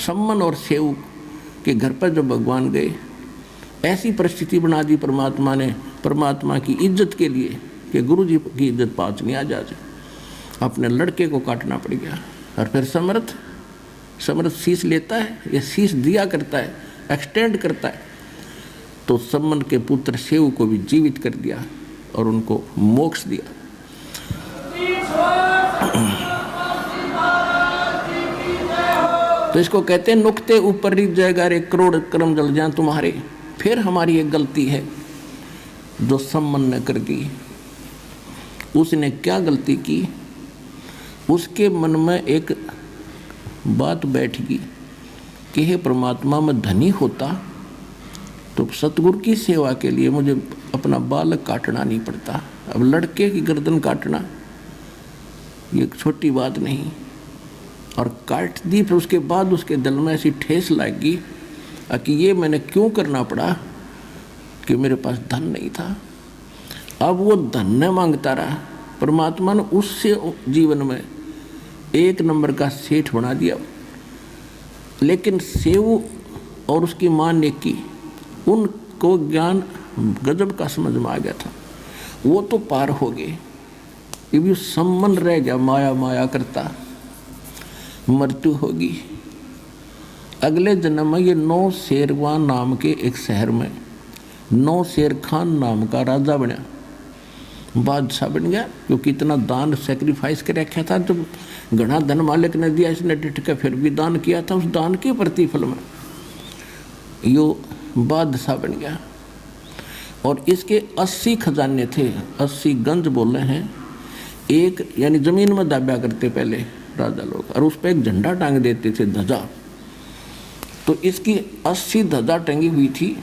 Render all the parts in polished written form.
सम्मन और सेव के घर पर जब भगवान गए, ऐसी परिस्थिति बना दी परमात्मा ने, परमात्मा की इज्जत के लिए कि गुरु जी की इज्जत पाँच नहीं आ जाए, अपने लड़के को काटना पड़ गया। और फिर समर्थ शीश लेता है, या शीश दिया करता है, एक्सटेंड करता है, तो सम्मन के पुत्र सेव को भी जीवित कर दिया और उनको मोक्ष दिया। तो इसको कहते हैं नुक्ते ऊपर रिझ जाएगा रे, करोड़ कर्म जल जाएं तुम्हारे। फिर हमारी एक गलती है जो सम्मन ने कर दी। उसने क्या गलती की? उसके मन में एक बात बैठ गई कि हे परमात्मा, मैं धनी होता तो सतगुरु की सेवा के लिए मुझे अपना बालक काटना नहीं पड़ता। अब लड़के की गर्दन काटना ये छोटी बात नहीं। और काट दी, फिर उसके बाद उसके दिल में ऐसी ठेस लगी कि ये मैंने क्यों करना पड़ा कि मेरे पास धन नहीं था। अब वो धन न मांगता रहा, परमात्मा ने उससे जीवन में एक नंबर का सेठ बना दिया। लेकिन सेव और उसकी मां ने की, उनको ज्ञान गजब का समझ में आ गया था, वो तो पार हो गए। ये भी सम्मन रह गया, माया माया करता, मृत्यु होगी। अगले जन्म में ये नौ शेरवान नाम के एक शहर में नौ शेर खान नाम का राजा बना, बादशाह बन गया, क्योंकि इतना दान सेक्रीफाइस कर रखा था। जब घना धन मालिक ने दिया, इसने टिट के फिर भी दान किया था, उस दान के प्रतिफल में यो बादशाह बन गया। और इसके 80 खजाने थे, 80 गंज बोले हैं। एक यानी जमीन में दाब्या करते पहले राजा लोग, और उस पर एक झंडा टांग देते थे, ध्वजा। तो इसकी 80 ध्वजा टंगी हुई थी।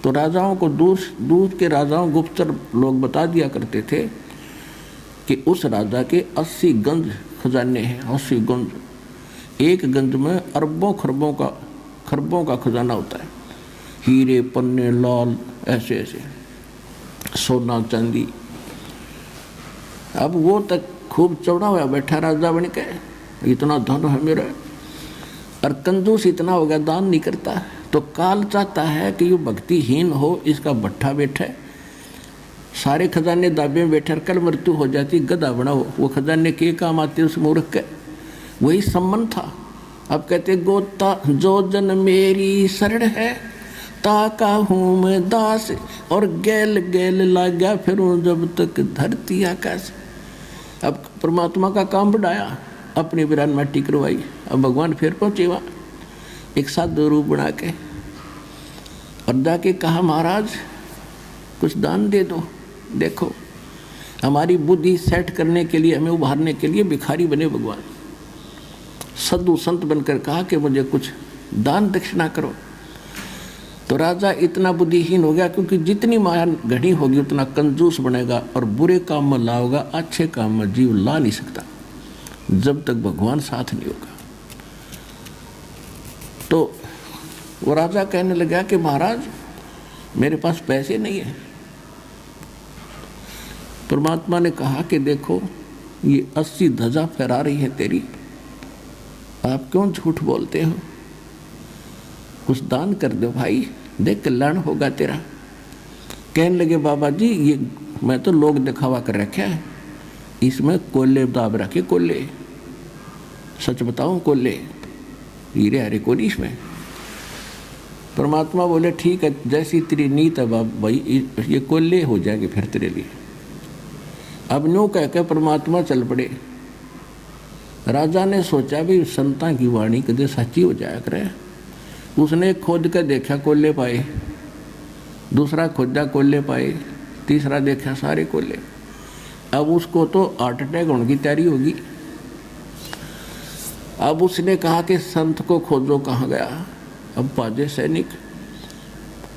तो राजाओं को दूर के राजाओं, गुप्तचर लोग बता दिया करते थे कि उस राजा के 80 गंज खजाने हैं। 80 गंज, एक गंज में अरबों खरबों का खजाना होता है, हीरे पन्ने लाल ऐसे ऐसे, सोना चांदी। अब वो तक खूब चौड़ा हुआ बैठा राजा बन के, इतना धन है मेरा, और कंजूस इतना हो गया, दान नहीं करता। तो काल चाहता है कि ये भक्तिहीन हो, इसका भट्ठा बैठे, सारे खजाने दाबे में बैठे, कल मृत्यु हो जाती, गधा बनाओ। वो खजाने के काम आते उस मूर्ख के, वही सम्मन था। अब कहते गोता जो जन मेरी शरण है, ताका हूँ मैं दास, और गैल गैल लागा फिरूं जब तक धरती आकाश। अब परमात्मा का काम बढ़ाया, अपनी विरान माटी करवाई। अब भगवान फिर पहुँचे वहाँ एक साधु रूप बना के, और जाके कहा महाराज कुछ दान दे दो। देखो हमारी बुद्धि सेट करने के लिए, हमें उभारने के लिए भिखारी बने भगवान। साधु संत बनकर कहा कि मुझे कुछ दान दक्षिणा करो। तो राजा इतना बुद्धिहीन हो गया, क्योंकि जितनी माया घड़ी होगी उतना कंजूस बनेगा, और बुरे काम में लाओगा, अच्छे काम में जीव ला नहीं सकता जब तक भगवान साथ नहीं होगा। तो वो राजा कहने लगा कि महाराज मेरे पास पैसे नहीं है। परमात्मा ने कहा कि देखो ये 80 ध्वजा फहरा रही है तेरी, आप क्यों झूठ बोलते हो? कुछ दान कर दो भाई, देख कल्याण होगा तेरा। कहने लगे बाबा जी ये मैं तो लोग दिखावा कर रखा है, इसमें कोल्हे दाब रखे, कोल्हे, सच बताऊं कोल्हे, हीरे हरे कोई इसमें। परमात्मा बोले ठीक है, जैसी तेरी नीत है बाबा भाई, ये कोल्हे हो जाएंगे फिर तेरे लिए। अब न्यू कह के परमात्मा चल पड़े। राजा ने सोचा भी संता की वाणी कदे सच्ची हो जाया करे। उसने खोद कर देखा कोल्हे पाए, दूसरा खोदा कोल्हे पाए, तीसरा देखा सारे कोल्हे। अब उसको तो हार्ट अटैक होने की तैयारी होगी। अब उसने कहा कि संत को खोजो, कहाँ गया? अब पाजे सैनिक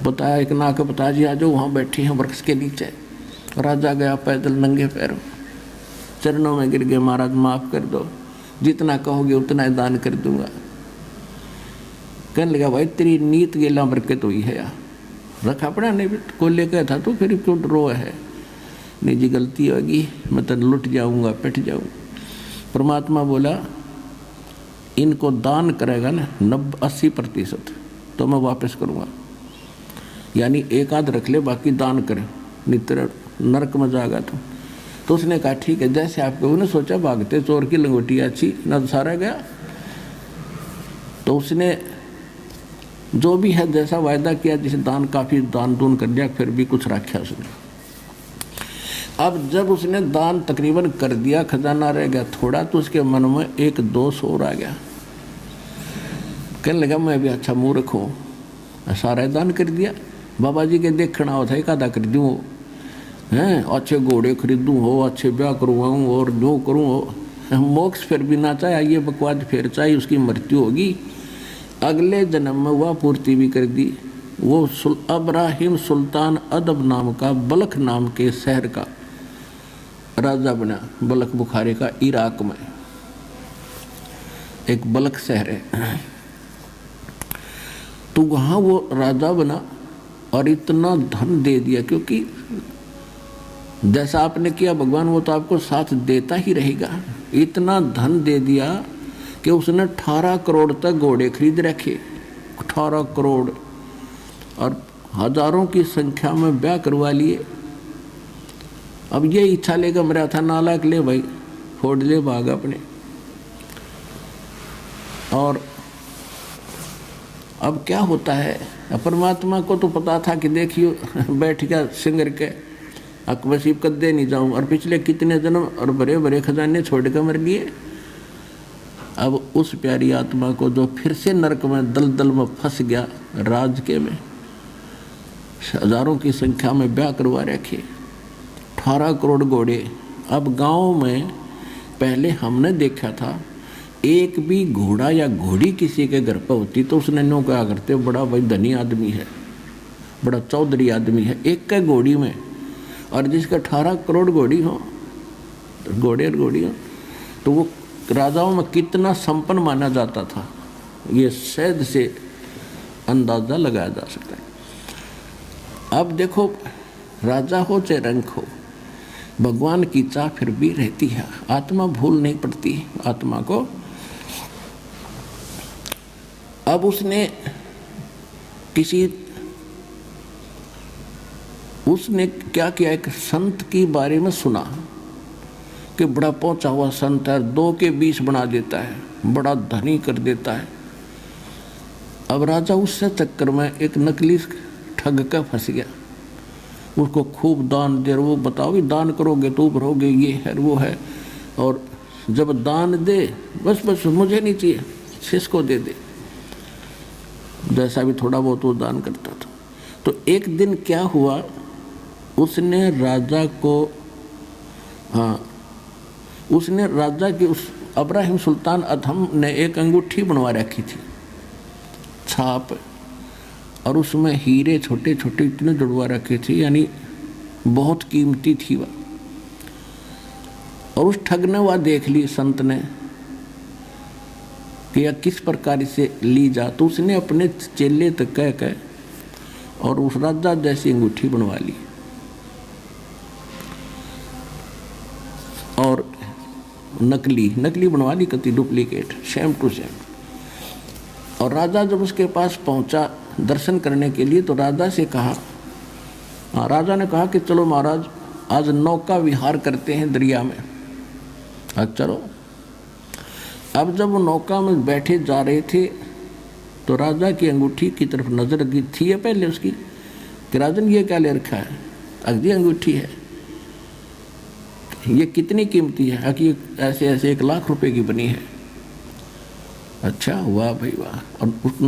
बताया, एक ना के पिताजी आ जाओ, वहाँ बैठे हैं वृक्ष के नीचे। राजा गया पैदल नंगे पैरों, चरणों में गिर गए, महाराज माफ कर दो, जितना कहोगे उतना ही दान कर दूंगा। कहने लगा भाई तेरी नीत गेला बरकत हुई है यार, रखा पड़ा नहीं को लेकर था तो फिर क्यों रो है? नहीं जी गलती होगी, मैं तो लुट जाऊंगा, पिट जाऊंगा। परमात्मा बोला इनको दान करेगा ना 80% तो मैं वापस करूँगा, यानी एक आध रख ले बाकी दान करे, नहीं तेरा नरक में जाएगा तो उसने कहा ठीक है, जैसे आप कहो। ने सोचा भागते चोर की लंगोटी अच्छी न, सारा गया। तो उसने जो भी है जैसा वायदा किया, जिसे दान काफ़ी दान दून कर दिया, फिर भी कुछ रखा उसने। अब जब उसने दान तकरीबन कर दिया, खजाना रह गया थोड़ा, तो उसके मन में एक दोष और आ गया। कहने लगा मैं भी अच्छा मुँह रखूँ, सारा दान कर दिया, बाबा जी के देखना होता है, कादा कर दूँ हैं, अच्छे घोड़े खरीदूँ हो, अच्छे ब्याह करवाऊँ और जो करूँ हो, मोक्ष फिर भी ना चाहे, ये बकवाद फिर चाहे, उसकी मृत्यु होगी, अगले जन्म में वह पूर्ति भी कर दी। वो अब्राहिम सुल्तान अदब नाम का, बलख नाम के शहर का राजा बना, बलख बुखारे का, इराक में एक बलख शहर है। तो वहाँ वो राजा बना और इतना धन दे दिया, क्योंकि जैसा आपने किया भगवान वो तो आपको साथ देता ही रहेगा। इतना धन दे दिया कि उसने 18 करोड़ तक घोड़े खरीद रखे, 18 करोड़, और हजारों की संख्या में ब्याह करवा लिए। अब ये इच्छा लेकर मेरा था नालायक, ले भाई फोड़ ले भाग अपने। और अब क्या होता है, परमात्मा को तो पता था कि देखिए बैठ गया सिंगर के अकबसीब कदे नहीं जाऊं, और पिछले कितने जन्म और बड़े बड़े खजाने छोड़ कर मर लिए। अब उस प्यारी आत्मा को जो फिर से नरक में दलदल में फंस गया, राज के में हजारों की संख्या में ब्याह करवा रखे, 18 करोड़ घोड़े। अब गांव में पहले हमने देखा था, एक भी घोड़ा या घोड़ी किसी के घर पर होती तो उसने नो क्या करते, बड़ा भाई धनी आदमी है, बड़ा चौधरी आदमी है, एक के घोड़ी में। और जिसका 18 करोड़ घोड़ी हो, घोड़े और घोड़ी हो, तो वो राजाओं में कितना संपन्न माना जाता था, ये शायद से अंदाजा लगाया जा सकता है। अब देखो, राजा हो चाहे रंक हो, भगवान की चाह फिर भी रहती है, आत्मा भूल नहीं पड़ती आत्मा को। अब उसने क्या किया, एक संत के बारे में सुना कि बड़ा पहुंचा हुआ संत है, 2 के 20 बना देता है, बड़ा धनी कर देता है। अब राजा उससे चक्कर में एक नकली ठग का फंस गया, उसको खूब दान दे, वो बताओ कि दान करोगे तो भरोगे, ये है वो है, और जब दान दे बस मुझे नहीं चाहिए, किसको दे दे, जैसा भी थोड़ा बहुत वो दान करता था। तो एक दिन क्या हुआ, उसने राजा की उस अब्राहिम सुल्तान अधम ने एक अंगूठी बनवा रखी थी, छाप, और उसमें हीरे छोटे छोटे इतने जुड़वा रखे थे, यानी बहुत कीमती थी वह। और उस ठग ने वह देख ली संत ने कि यह किस प्रकार से ली जा, तो उसने अपने चेले तक कह और उस राजा जैसी अंगूठी बनवा ली। और नकली बनवा ली, कति डुप्लीकेट, सेम टू सेम। और राजा जब उसके पास पहुंचा दर्शन करने के लिए, तो राजा से कहा, राजा ने कहा कि चलो महाराज आज नौका विहार करते हैं दरिया में। चलो। अब जब वो नौका में बैठे जा रहे थे, तो राजा की अंगूठी की तरफ नजर दी थी पहले उसकी कि राजन ये क्या ले रखा है, अगली अंगूठी है, ये कितनी कीमती है, कि ऐसे 1 लाख रुपए की बनी है। अच्छा, वाह भाई वाह। और उस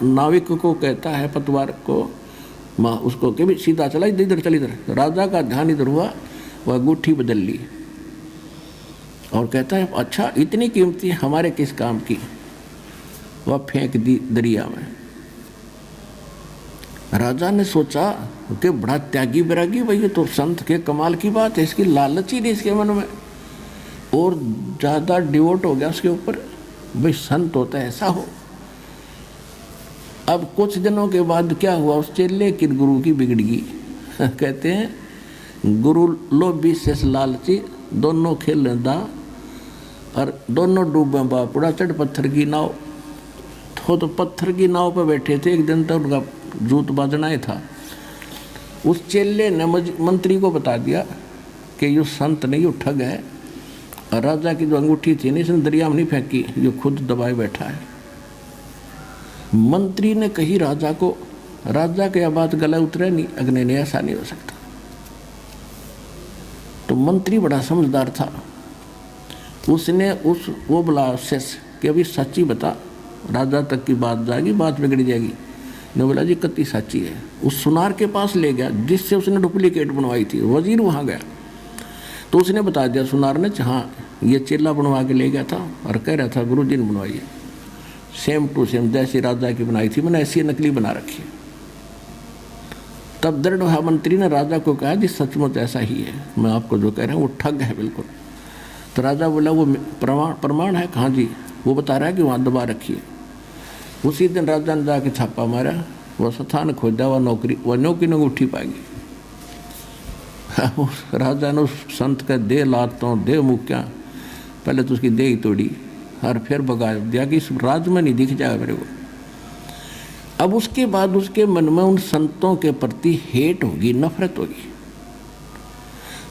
नाविक को कहता है, पतवार को, माँ उसको कि भी सीधा चला, इधर चल इधर। राजा का ध्यान इधर हुआ, वह अंगूठी बदल ली और कहता है अच्छा इतनी कीमती हमारे किस काम की, वह फेंक दी दरिया में। राजा ने सोचा कि बड़ा त्यागी बैरागी भाई, ये तो संत के कमाल की बात है, इसकी लालच ही नहीं इसके मन में, और ज़्यादा डिवोट हो गया उसके ऊपर, भाई संत होता है ऐसा हो। अब कुछ दिनों के बाद क्या हुआ, उस चेले की गुरु की बिगड़ गई। कहते हैं गुरु लोभी शेष लालची दोनों खेल दा और दोनों डूबे बापुड़ा चढ़ पत्थर की नाव। तो पत्थर की नाव पर बैठे थे। एक दिन तक उनका जूत बाजना ही था। उस चेले ने मंत्री को बता दिया कि ये संत नहीं, ये ठग है। और राजा की जो अंगूठी थी ना, इसने दरिया में नहीं फेंकी, जो खुद दबाए बैठा है। मंत्री ने कही राजा को, राजा के यह बात गला उतरे नहीं, अग्नि ने ऐसा नहीं हो सकता। तो मंत्री बड़ा समझदार था, उसने वो बोला शेष कि अभी सच्ची बता, राजा तक की बात जाएगी, बात बिगड़ जाएगी। ने बोला जी कत्ती सच्ची है। उस सुनार के पास ले गया जिससे उसने डुप्लीकेट बनवाई थी। वजीर वहाँ गया तो उसने बता दिया सुनार ने, हाँ ये चेला बनवा के ले गया था और कह रहा था गुरु जी ने बनवाई है, सेम टू सेम जैसी राजा की बनाई थी, मैंने ऐसी नकली बना रखी है। तब दृढ़ मंत्री ने राजा को कहा जी सचमुच ऐसा ही है, मैं आपको जो कह रहा हूँ वो ठग है बिल्कुल। तो राजा बोला वो प्रमाण है? कहाँ जी? वो बता रहा है कि वहाँ दबा रखी है। उसी दिन राजा ने जाके छापा मारा, वह स्थान खोजा, वह नौकरी उठी पाएगी। राजा ने उस संत का दे लातों दे मुक्या, पहले तो उसकी दे ही तोड़ी और फिर भगा दिया कि इस राज में नहीं दिख जाएगा मेरे को। अब उसके बाद उसके मन में उन संतों के प्रति हेट होगी, नफरत होगी।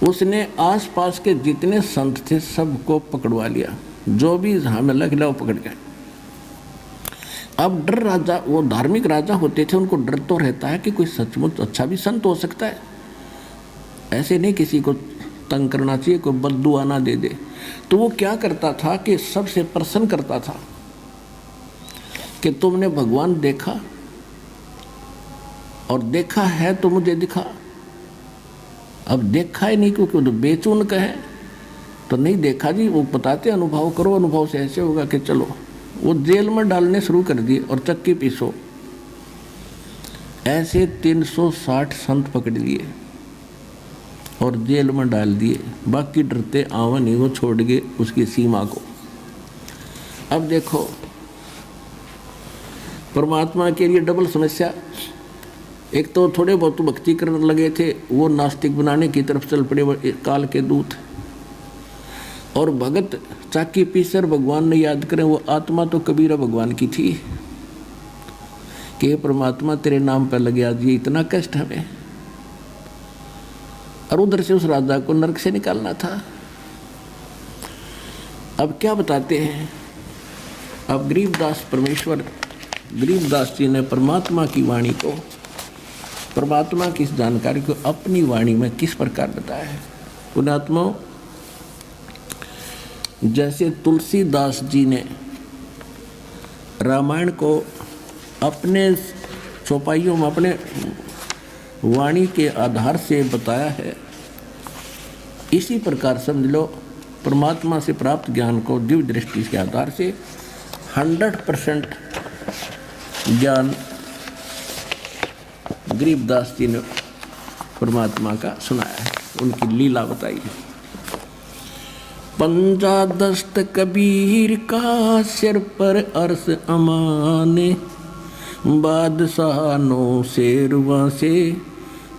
उसने आसपास के जितने संत थे सबको पकड़वा लिया, जो भी जहाँ में लग वो पकड़ गया। अब डर, राजा वो धार्मिक राजा होते थे, उनको डर तो रहता है कि कोई सचमुच अच्छा भी संत हो सकता है, ऐसे नहीं किसी को तंग करना चाहिए, कोई बद्दुआ ना दे दे। तो वो क्या करता था कि सबसे प्रसन्न करता था कि तुमने भगवान देखा और देखा है तो मुझे दिखा। अब देखा ही नहीं क्योंकि तो बेचून का है तो नहीं देखा जी, वो बताते अनुभव करो, अनुभव से ऐसे होगा कि चलो। वो जेल में डालने शुरू कर दिए और चक्की पीसो। ऐसे 360 संत पकड़ लिए और जेल में डाल दिए। बाकी डरते आवा नहीं, वो छोड़ गए उसकी सीमा को। अब देखो परमात्मा के लिए डबल समस्या। एक तो थोड़े बहुत भक्ति करने लगे थे, वो नास्तिक बनाने की तरफ चल पड़े काल के दूत। और भगत चाकी पीसर भगवान ने याद करें, वो आत्मा तो कबीरा भगवान की थी कि परमात्मा तेरे नाम पर लगे आज ये इतना कष्ट हमें। और उधर से उस राजा को नरक से निकालना था। अब क्या बताते हैं, अब गरीबदास जी ने परमात्मा की वाणी को, परमात्मा की इस जानकारी को अपनी वाणी में किस प्रकार बताया है। पुण्यात्माओं, जैसे तुलसीदास जी ने रामायण को अपने चौपाइयों में अपने वाणी के आधार से बताया है, इसी प्रकार समझ लो परमात्मा से प्राप्त ज्ञान को दिव्य दृष्टि के आधार से 100% ज्ञान गरीबदास जी ने परमात्मा का सुनाया है, उनकी लीला बताई है। पंजा दस्त कबीर का सिर पर अर्श अमाने, बादशाह शेरवा से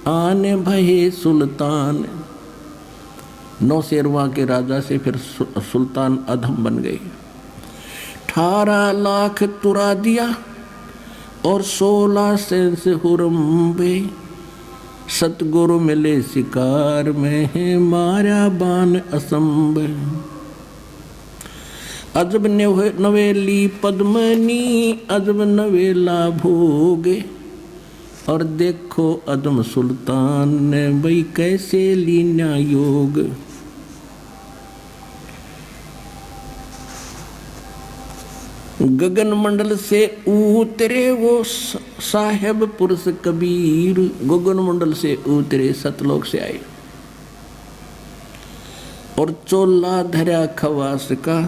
आने भये सुल्तान। 9 शेरवा के राजा से फिर सुल्तान अधम बन गए। 18 लाख तुरा दिया और 16 सेंस हुरम्बे, सतगुरु मिले शिकार में मारा बान असंभ। अजब नवेली पद्मनी अजब नवेला भोगे, और देखो अदम सुल्तान ने भाई कैसे लीना योग। गगन मंडल से उतरे वो साहेब पुरुष कबीर, गगन मंडल से उतरे सतलोक से आए और चोला धरा खवास का,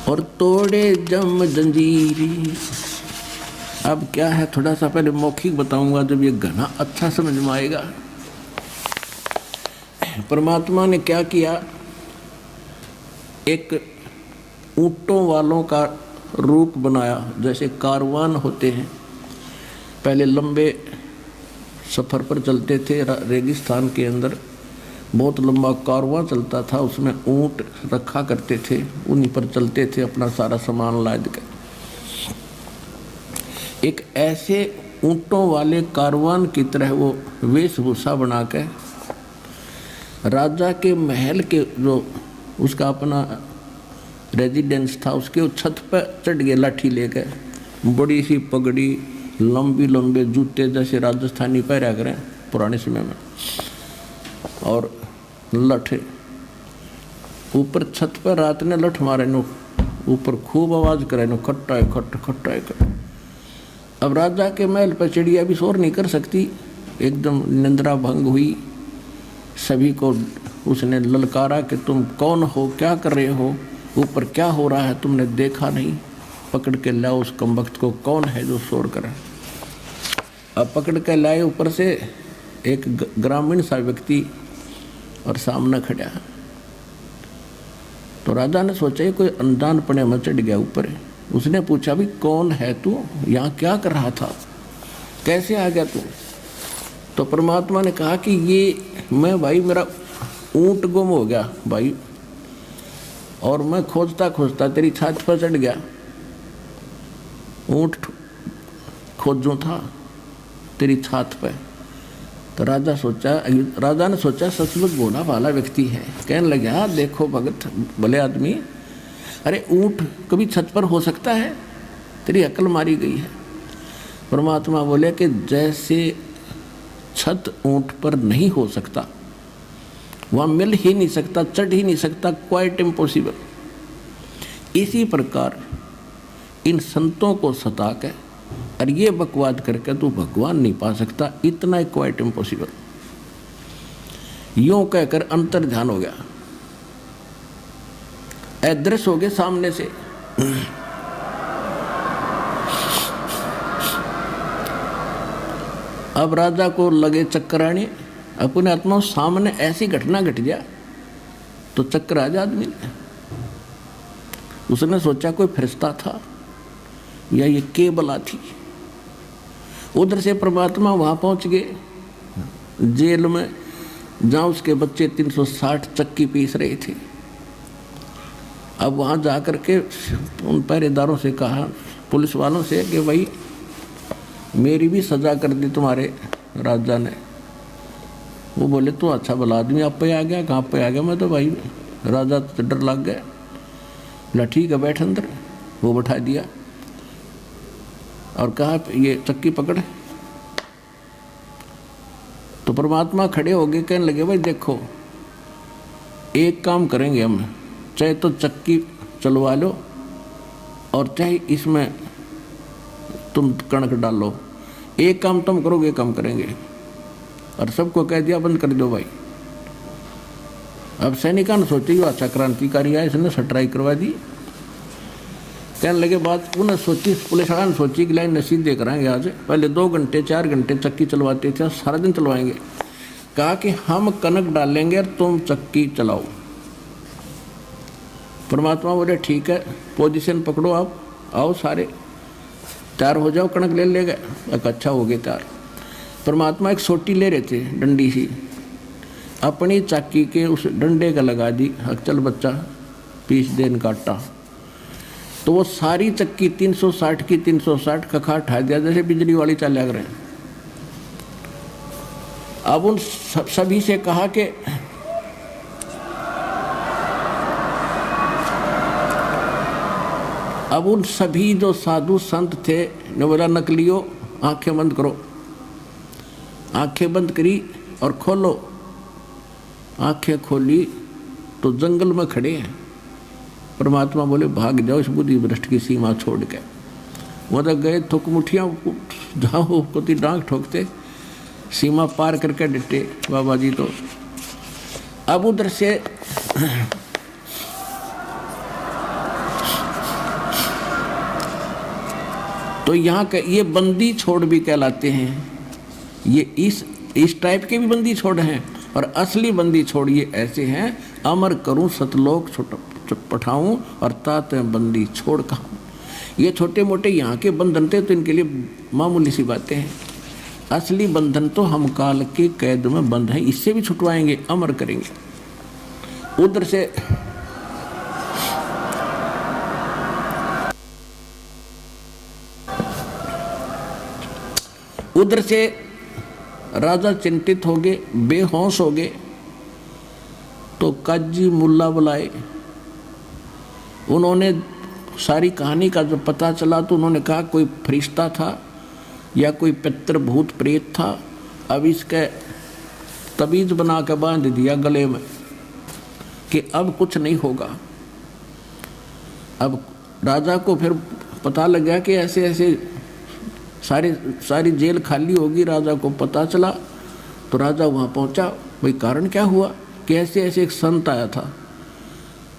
और तोड़े जम जंजीरी। अब क्या है, थोड़ा सा पहले मौखिक बताऊंगा, जब ये घना अच्छा समझ में आएगा। परमात्मा ने क्या किया, एक ऊंटों वालों का रूप बनाया। जैसे कारवान होते हैं, पहले लंबे सफ़र पर चलते थे रेगिस्तान के अंदर, बहुत लंबा कारवां चलता था, उसमें ऊँट रखा करते थे, उन्हीं पर चलते थे अपना सारा सामान लाद कर। एक ऐसे ऊँटों वाले कारवान की तरह वो वेशभूषा बना के राजा के महल के जो उसका अपना रेजिडेंस था उसके छत पर चढ़ गए लाठी लेकर, बड़ी सी पगड़ी, लंबी लंबे जूते जैसे राजस्थानी पहरा करें पुराने समय में, और लठ ऊपर छत पर रात ने लठ मारे नो, ऊपर खूब आवाज करे नो, खट्टा है खट खट्टा है खट। अब राजा के महल पर चिड़िया भी शोर नहीं कर सकती, एकदम निंद्रा भंग हुई। सभी को उसने ललकारा कि तुम कौन हो, क्या कर रहे हो, ऊपर क्या हो रहा है, तुमने देखा नहीं, पकड़ के लाओ उस कमबख्त को, कौन है जो शोर करे। अब पकड़ के लाए ऊपर से एक ग्रामीण सा व्यक्ति और सामने खड़ा। तो राजा ने सोचा ये कोई अनजान पने में चढ़ गया ऊपर। उसने पूछा भी कौन है तू, यहाँ क्या कर रहा था, कैसे आ गया तू। तो परमात्मा ने कहा कि ये मैं भाई, मेरा ऊँट गुम हो गया भाई, और मैं खोजता खोजता तेरी छात पर चढ़ गया, ऊँट खोजूं था तेरी छात पर। तो राजा ने सोचा सचमुच भोला भाला व्यक्ति है। कहने लगे हाँ देखो भगत भले आदमी, अरे ऊँट कभी छत पर हो सकता है, तेरी अकल मारी गई है। परमात्मा बोले कि जैसे छत ऊँट पर नहीं हो सकता, वहाँ मिल ही नहीं सकता, चढ़ ही नहीं सकता, क्वाइट इम्पॉसिबल, इसी प्रकार इन संतों को सता के और ये बकवाद करके तू भगवान नहीं पा सकता, इतना ही क्वाइट इम्पॉसिबल। यूं कहकर अंतर ध्यान हो गया, अदृश्य हो गए सामने से। अब राजा को लगे चक्कर आने, अपने आत्मा सामने ऐसी घटना घट गया तो चक्कर आ जा आदमी ने। उसने सोचा कोई फरिश्ता था या ये केबला थी। उधर से परमात्मा वहां पहुंच गए जेल में, जहां उसके बच्चे 360 चक्की पीस रहे थे। अब वहां जाकर के उन पहरेदारों से कहा, पुलिस वालों से, कि भाई मेरी भी सजा कर दी तुम्हारे राजा ने। वो बोले तो अच्छा भला आदमी, आप पे आ गया, कहाँ पे आ गया, मैं तो भाई राजा तो डर लग गया। बोला ठीक है बैठ अंदर। वो बैठा दिया और कहा ये चक्की पकड़। तो परमात्मा खड़े हो गए, कहने लगे भाई देखो एक काम करेंगे हम, चाहे तो चक्की चलवा लो और चाहे इसमें तुम कणक डालो, एक काम तुम करोगे काम करेंगे। और सबको कह दिया बंद कर दो भाई। अब सैनिका ने सोची अच्छा क्रांतिकारी है, इसने सट्राई करवा दी। कहने लगे बात पुनः सोची, पुलिस वाला ने सोची कि लाइन नसीब दे कराएंगे आज, पहले 2 घंटे 4 घंटे चक्की चलवाते थे, सारा दिन चलवाएंगे। कहा कि हम कनक डालेंगे और तुम चक्की चलाओ। परमात्मा बोले ठीक है, पोजीशन पकड़ो, आप आओ सारे तैयार हो जाओ, कणक ले गए। अच्छा हो गए तैयार। परमात्मा एक सोटी ले रहे थे डंडी सी, अपनी चाकी के उस डंडे का लगा दी, चल बच्चा पीस देन काटा। तो वो सारी चक्की 360 की 360 कखा उठा दिया, जैसे बिजली वाली चला करें। अब उन सभी से कहा कि अब उन सभी जो साधु संत थे ने बोला नकलियों आंखें बंद करो। आंखें बंद करी और खोलो। आंखें खोली तो जंगल में खड़े हैं। परमात्मा बोले भाग जाओ इस बुद्धि भ्रष्ट की सीमा छोड़ के। वो तो गए थुक मुठियाँ जाओ कोती डांग ठोकते, सीमा पार करके डटे बाबा जी। तो अब उधर से तो यहाँ का ये बंदी छोड़ भी कहलाते हैं। ये इस टाइप के भी बंदी छोड़ हैं, और असली बंदी छोड़ ये ऐसे हैं, अमर करूं सतलोक पठाऊं और तात बंदी छोड़ कहूं। ये छोटे मोटे यहाँ के बंधन थे तो इनके लिए मामूली सी बातें हैं। असली बंधन तो हम काल के कैद में बंद है, इससे भी छुटवाएंगे, अमर करेंगे। उधर से राजा चिंतित हो गए, बेहोश हो गए। तो काजी मुल्ला बुलाए। उन्होंने सारी कहानी का जब पता चला तो उन्होंने कहा कोई फरिश्ता था या कोई पितर भूत प्रेत था। अब इसके तबीज बना के बांध दिया गले में कि अब कुछ नहीं होगा। अब राजा को फिर पता लग गया कि ऐसे ऐसे सारी जेल खाली होगी। राजा को पता चला तो राजा वहाँ पहुँचा। भाई कारण क्या हुआ कि ऐसे ऐसे एक संत आया था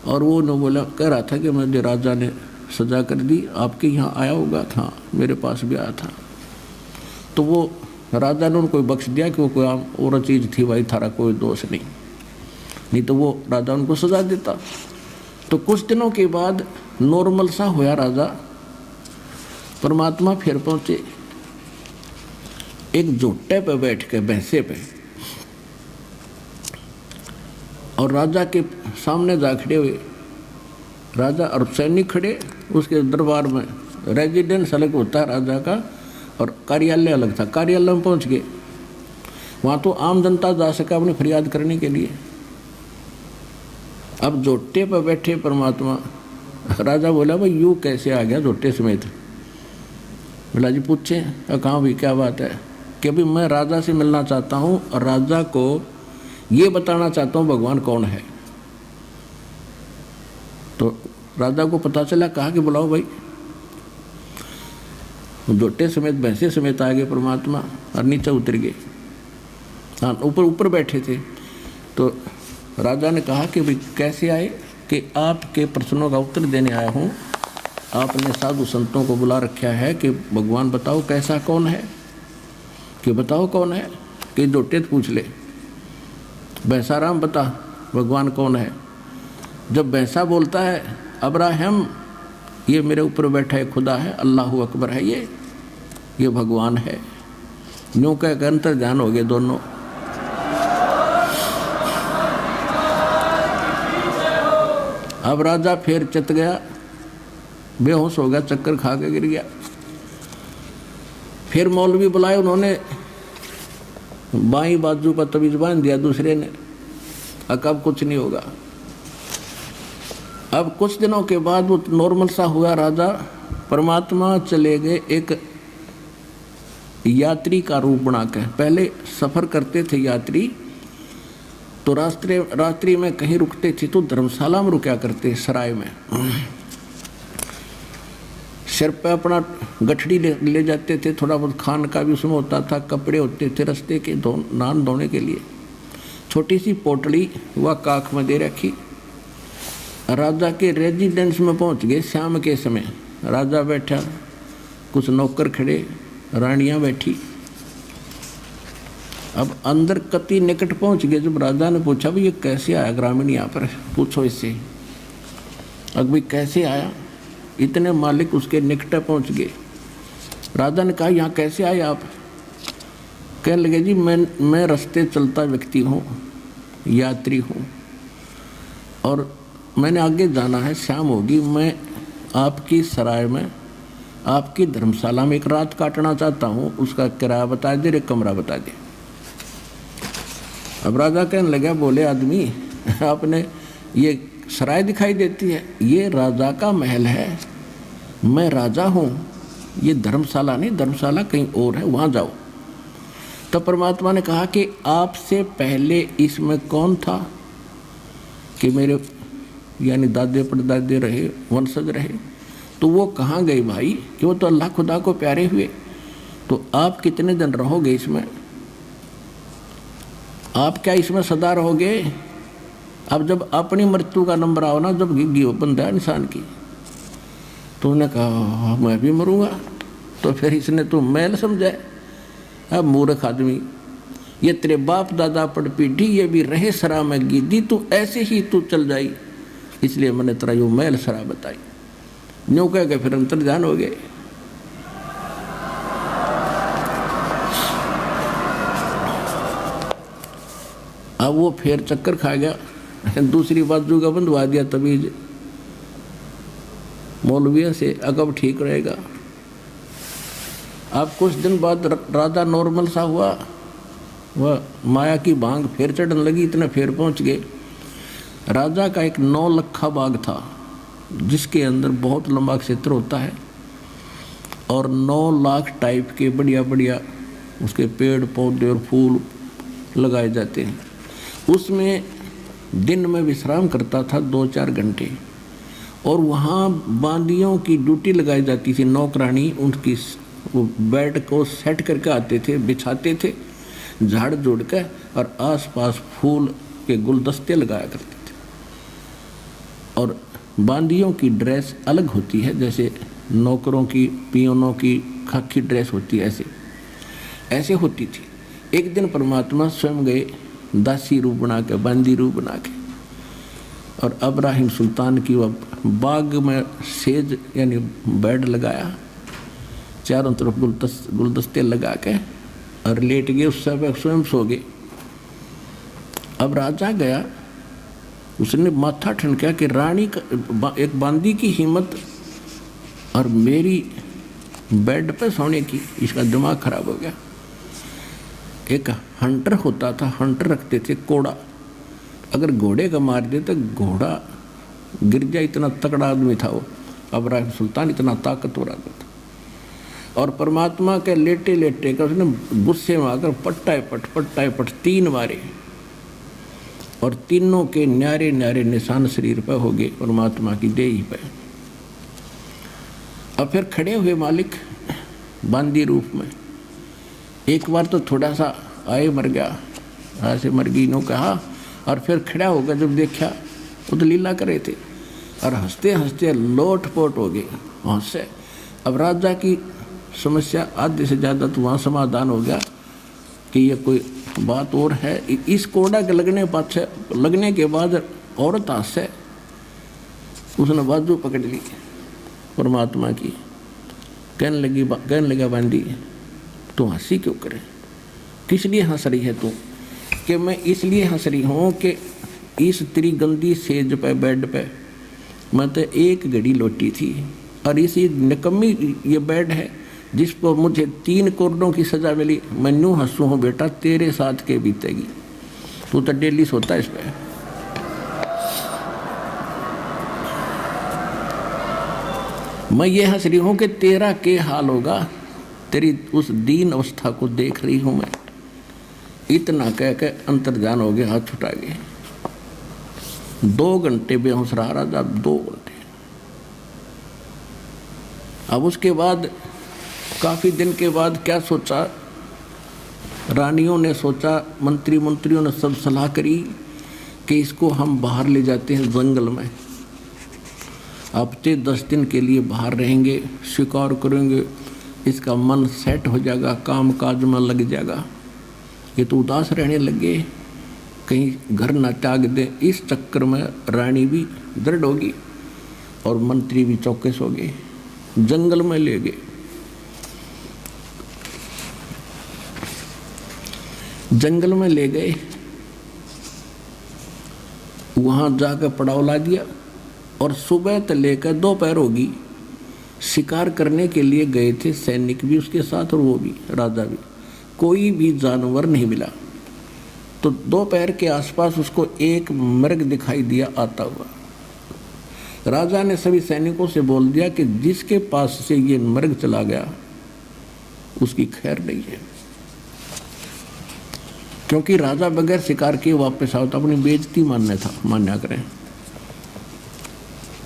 और वो न बोला, कह रहा था कि मुझे राजा ने सजा कर दी, आपके यहाँ आया होगा। हाँ, मेरे पास भी आया था। तो वो राजा ने उनको बख्श दिया कि वो कोई और चीज़ थी भाई, थारा कोई दोष नहीं तो वो राजा उनको सजा देता। तो कुछ दिनों के बाद नॉर्मल सा हुआ राजा। परमात्मा फिर पहुँचे एक झोटे पे बैठ के, भैंसे पे, और राजा के सामने जा खड़े हुए। राजा और सैनिक खड़े उसके दरबार में। रेजिडेंस अलग होता है राजा का और कार्यालय अलग था। कार्यालय में पहुंच गए। वहाँ तो आम जनता जा सका अपनी फरियाद करने के लिए। अब झोटे पर बैठे परमात्मा। राजा बोला, भाई यूँ कैसे आ गया झोटे समेत? बोला जी पूछे। कहाँ भी क्या बात है? कि अभी मैं राजा से मिलना चाहता हूँ और राजा को ये बताना चाहता हूँ भगवान कौन है। तो राजा को पता चला, कहा कि बुलाओ भाई। जोटे समेत भैंसे समेत आ गए परमात्मा और नीचे उतर गए। हाँ, ऊपर बैठे थे। तो राजा ने कहा कि भाई कैसे आए? कि आपके प्रश्नों का उत्तर देने आया हूँ। आपने साधु संतों को बुला रखा है कि भगवान बताओ कैसा कौन है, कि बताओ कौन है। कि जोटे पूछ ले, भैंसाराम बता भगवान कौन है। जब भैंसा बोलता है अब्राहम, ये मेरे ऊपर बैठा है खुदा है, अल्लाहु अकबर है, ये भगवान है। यूँ कह अंतर ध्यान हो गए दोनों। अब राजा फिर चित गया, बेहोश हो गया, चक्कर खा के गिर गया। फिर मौलवी बुलाए। उन्होंने बाईं बाजू पर तवीज बांध दिया दूसरे ने। अब कुछ नहीं होगा। अब कुछ दिनों के बाद वो नॉर्मल सा हुआ राजा। परमात्मा चले गए एक यात्री का रूप बना के। पहले सफ़र करते थे यात्री, तो रात्रि में कहीं रुकते थे तो धर्मशाला में रुका करते, सराय में। सिर पे अपना गठड़ी ले जाते थे, थोड़ा बहुत खान का भी उसमें होता था, कपड़े होते थे रास्ते के नान धोने के लिए। छोटी सी पोटली वह काख में दे रखी। राजा के रेजिडेंस में पहुंच गए शाम के समय। राजा बैठा, कुछ नौकर खड़े, रानियां बैठी। अब अंदर कति निकट पहुंच गए। जब राजा ने पूछा भी ये कैसे आया ग्रामीण यहाँ पर, पूछो इससे। अब भाई कैसे आया? इतने मालिक उसके निकट पहुंच गए। राजा ने कहा यहाँ कैसे आए आप? कहने लगे जी मैं रास्ते चलता व्यक्ति हूँ, यात्री हूँ, और मैंने आगे जाना है, शाम होगी। मैं आपकी सराय में, आपकी धर्मशाला में एक रात काटना चाहता हूँ। उसका किराया बता दे, एक कमरा बता दे। अब राजा कहने लगा, बोले आदमी आपने ये सराय दिखाई देती है, ये राजा का महल है, मैं राजा हूँ, ये धर्मशाला नहीं, धर्मशाला कहीं और है, वहाँ जाओ। तो परमात्मा ने कहा कि आपसे पहले इसमें कौन था? कि मेरे यानी दादे परदादे रहे, वंशज रहे। तो वो कहाँ गए भाई? कि वो तो अल्लाह खुदा को प्यारे हुए। तो आप कितने दिन रहोगे इसमें? आप क्या इसमें सदा रहोगे? अब जब अपनी मृत्यु का नंबर आओ ना, जब गिग्गी बंदा है इंसान की, तो उन्होंने कहा मैं भी मरूंगा। तो फिर इसने तो मैल समझा। अब मूर्ख आदमी, ये तेरे बाप दादा पड़ पीढ़ी, ये भी रहे सरा में गिद्दी, तू ऐसे ही तू चल जाई, इसलिए मैंने तेरा यो मैल सरा बताई। न्यू कह के फिर अंतर ध्यान हो गए। वो फिर चक्कर खा गया, दूसरी बाजू का बंधवा दिया तबीज मौलविया से, अगब ठीक रहेगा। अब कुछ दिन बाद राजा नॉर्मल सा हुआ, वह माया की भांग फिर चढ़ने लगी, इतने फिर पहुंच गए। राजा का एक 9 लखा बाग था जिसके अंदर बहुत लंबा क्षेत्र होता है और 9 लाख टाइप के बढ़िया बढ़िया उसके पेड़ पौधे और फूल लगाए जाते हैं। उसमें दिन में विश्राम करता था 2-4 घंटे, और वहाँ बांदियों की ड्यूटी लगाई जाती थी, नौकरानी उनकी वो बेड को सेट करके आते थे, बिछाते थे झाड़ जोड़ कर, और आसपास फूल के गुलदस्ते लगाया करते थे। और बांदियों की ड्रेस अलग होती है, जैसे नौकरों की पियोनों की खाकी ड्रेस होती है, ऐसे होती थी। एक दिन परमात्मा स्वयं गए दासी रूप बना के, बांदी रूप बना के, और अब्राहिम सुल्तान की वह बाग में सेज यानी बेड लगाया, चारों तरफ गुलदस्ते लगा के, और लेट गए, उस समय स्वयं सो गए। अब राजा गया, उसने माथा ठनका कि रानी का एक बांदी की हिम्मत और मेरी बेड पे सोने की, इसका दिमाग खराब हो गया। एक हंटर होता था, हंटर रखते थे कोड़ा, अगर घोड़े का मार दे तो घोड़ा गिर जाए, इतना तगड़ा आदमी था वो अब्राहिम सुल्तान, इतना ताकतवर आदमी था। और परमात्मा के लेटे लेटे का उसने गुस्से में आकर पट्टाए पट 3 मारे, और तीनों के न्यारे न्यारे निशान शरीर पर हो गए परमात्मा की देही पे। अब फिर खड़े हुए मालिक बांदी रूप में, एक बार तो थोड़ा सा आए मर गया, ऐसे मर गई नो कहा, और फिर खड़ा होगा जब देखा वो तो लीला करे थे, और हंसते हंसते लोटपोट हो गए वहाँ से। अब राजा की समस्या आधे से ज़्यादा तो वहाँ समाधान हो गया कि ये कोई बात और है। इस कोड़ा के लगने के बाद औरत हाथ से उसने बाजू पकड़ ली परमात्मा की, कहने लगा बांदी तू हंसी क्यों करे, किस लिए हंस रही है तू? कि मैं इसलिए हंस रही हूँ कि इस तेरी गंदी सेज पे बेड पे मैं तो एक घड़ी लौटी थी, और इसी निकम्मी ये बेड है जिस पर मुझे 3 करोड़ों की सज़ा मिली। मैं यूँ हंसू हूँ बेटा, तेरे साथ के बीतेगी, तू तो डेली सोता है इस पर। मैं ये हंस रही हूँ कि तेरा क्या हाल होगा, तेरी उस दीन अवस्था को देख रही हूँ मैं। इतना कह के अंतर्ध्यान हो गया, हाथ छुटा गए। 2 घंटे बेहोश रहा राजा, 2 घंटे। अब उसके बाद काफ़ी दिन के बाद क्या सोचा, रानियों ने सोचा, मंत्रियों ने सब सलाह करी कि इसको हम बाहर ले जाते हैं जंगल में, हफ्ते 10 दिन के लिए बाहर रहेंगे, शिकार करेंगे, इसका मन सेट हो जाएगा, काम काज में लग जाएगा। ये तो उदास रहने लगे, कहीं घर ना त्याग दे। इस चक्कर में रानी भी दृढ़ होगी और मंत्री भी चौकस हो गए, जंगल में ले गए। जंगल में ले गए, वहाँ जाकर पड़ाव ला दिया, और सुबह से लेकर दोपहर होगी शिकार करने के लिए गए थे सैनिक भी उसके साथ, और वो भी राजा भी। कोई भी जानवर नहीं मिला। तो दोपहर के आसपास उसको एक मृग दिखाई दिया आता हुआ। राजा ने सभी सैनिकों से बोल दिया कि जिसके पास से ये मृग चला गया उसकी खैर नहीं है, क्योंकि राजा बगैर शिकार किए वापस आओ तो अपनी बेइज्जती मान्या करें।